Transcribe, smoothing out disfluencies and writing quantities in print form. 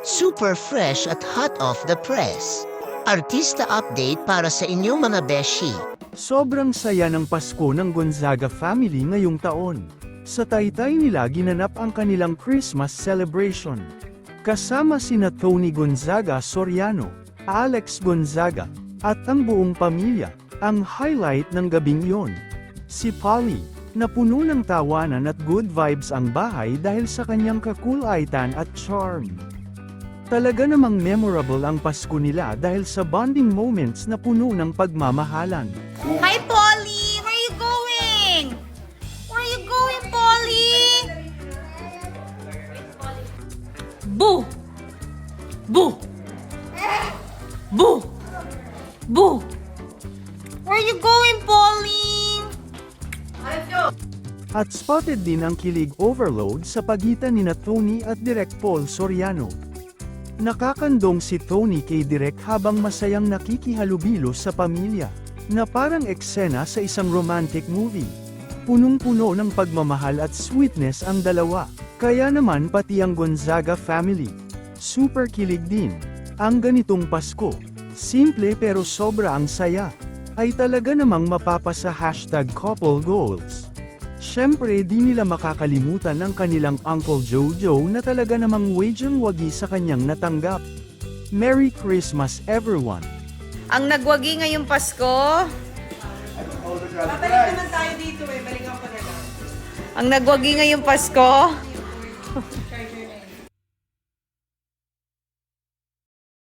super fresh at hot off the press. Artista update para sa inyong mga beshi. Sobrang saya ng Pasko ng Gonzaga family ngayong taon. Sa Taytay nila ginanap ang kanilang Christmas celebration. Kasama sina Tony Gonzaga Soriano, Alex Gonzaga, at ang buong pamilya. Ang highlight ng gabing iyon, si Polly, na puno ng tawanan at good vibes ang bahay dahil sa kanyang kakulaitan at charm. Talaga namang memorable ang Pasko nila dahil sa bonding moments na puno ng pagmamahalan. Hi, Polly! Where are you going? Where are you going, Polly? Boo! Boo! Boo! Boo! Where are you going, Polly? At spotted din ang kilig overload sa pagitan nina Tony at Direk Paul Soriano. Nakakandong si Tony kay Direk habang masayang nakikihalubilo sa pamilya, na parang eksena sa isang romantic movie. Punong-puno ng pagmamahal at sweetness ang dalawa, kaya naman pati ang Gonzaga family. Super kilig din. Ang ganitong Pasko, simple pero sobra ang saya, ay talaga namang mapapasa #couple goals. Siyempre di nila makakalimutan ang kanilang Uncle Jojo na talaga namang wagyang wagi sa kanyang natanggap. Merry Christmas everyone! Ang nagwagi ngayong Pasko. Babalik naman tayo dito eh. Balikan ko na lang. Ang nagwagi ngayong Pasko.